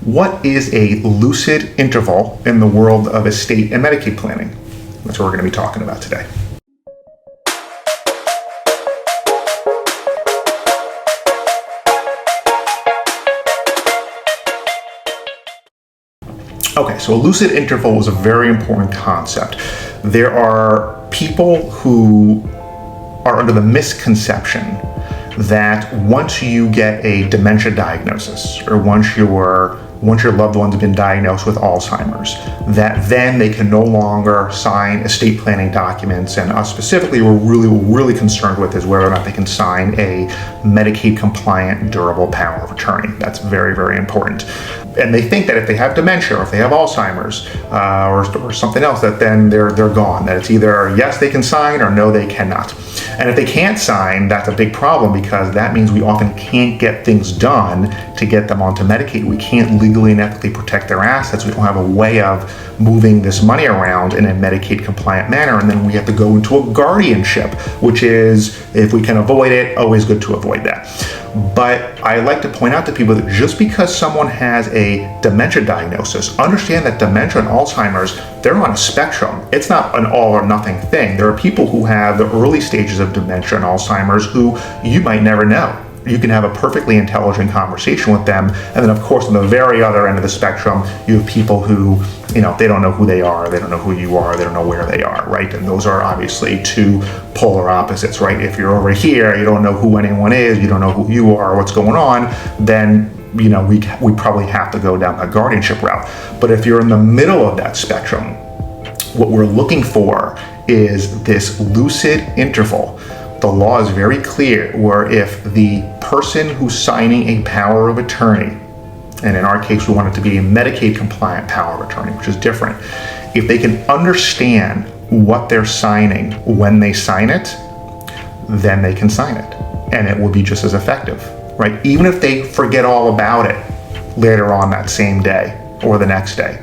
What is a lucid interval in the world of estate and Medicaid planning? That's what we're going to be talking about today. Okay, so a lucid interval is a very important concept. There are people who are under the misconception that once you get a dementia diagnosis, or once your loved one's been diagnosed with Alzheimer's, that then they can no longer sign estate planning documents. And us specifically, we're really concerned with is whether or not they can sign a Medicaid compliant durable power of attorney. That's very, very important. And they think that if they have dementia or if they have Alzheimer's or something else, that then they're gone. That it's either yes, they can sign or no, they cannot. And if they can't sign, that's a big problem because that means we often can't get things done to get them onto Medicaid. We can't legally and ethically protect their assets. We don't have a way of moving this money around in a Medicaid compliant manner. And then we have to go into a guardianship, which is, if we can avoid it, always good to avoid that. But I like to point out to people that just because someone has a dementia diagnosis, understand that dementia and Alzheimer's, they're on a spectrum. It's not an all or nothing thing. There are people who have the early stages of dementia and Alzheimer's who you might never know. You can have a perfectly intelligent conversation with them. And then of course, on the very other end of the spectrum, you have people who, they don't know who they are, they don't know who you are, they don't know where they are, right? And those are obviously two polar opposites, right? If you're over here, you don't know who anyone is, you don't know who you are, what's going on, then we probably have to go down the guardianship route. But if you're in the middle of that spectrum, what we're looking for is this lucid interval. The law is very clear where if the person who's signing a power of attorney, and in our case we want it to be a Medicaid compliant power of attorney, which is different, if they can understand what they're signing when they sign it, then they can sign it and it will be just as effective, right? Even if they forget all about it later on that same day or the next day.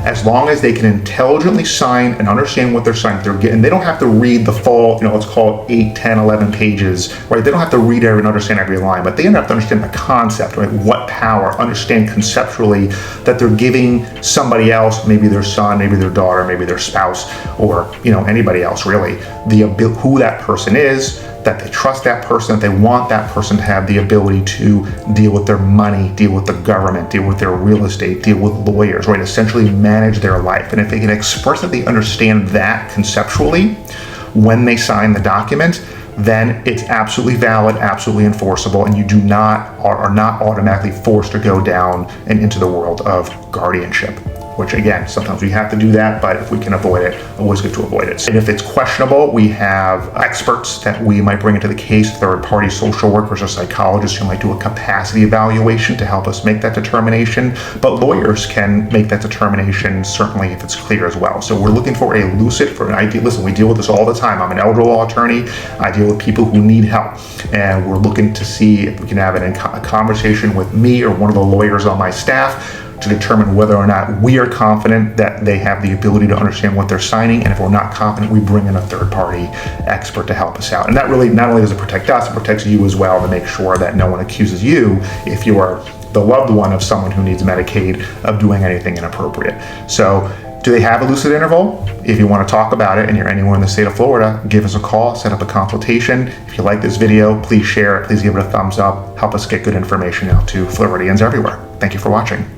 As long as they can intelligently sign and understand what they're signing, they don't have to read the full, let's call it 8, 10, 11 pages, right? They don't have to read and understand every line, but they have to understand the concept, right? What power, understand conceptually that they're giving somebody else, maybe their son, maybe their daughter, maybe their spouse, or, anybody else really, who that person is, that they trust that person, that they want that person to have the ability to deal with their money, deal with the government, deal with their real estate, deal with lawyers, right? Essentially manage their life. And if they can express that they understand that conceptually when they sign the document, then it's absolutely valid, absolutely enforceable, and you are not automatically forced to go down and into the world of guardianship. Which again, sometimes we have to do that, but if we can avoid it, always good to avoid it. And if it's questionable, we have experts that we might bring into the case, third-party social workers or psychologists who might do a capacity evaluation to help us make that determination. But lawyers can make that determination, certainly if it's clear as well. So we're looking for a lucid, for an idea. Listen, we deal with this all the time. I'm an elder law attorney. I deal with people who need help. And we're looking to see if we can have a conversation with me or one of the lawyers on my staff to determine whether or not we are confident that they have the ability to understand what they're signing. And if we're not confident, we bring in a third-party expert to help us out. And that really, not only does it protect us, it protects you as well to make sure that no one accuses you, if you are the loved one of someone who needs Medicaid, of doing anything inappropriate. So do they have a lucid interval? If you want to talk about it and you're anywhere in the state of Florida, give us a call, set up a consultation. If you like this video, please share it, please give it a thumbs up, help us get good information out to Floridians everywhere. Thank you for watching.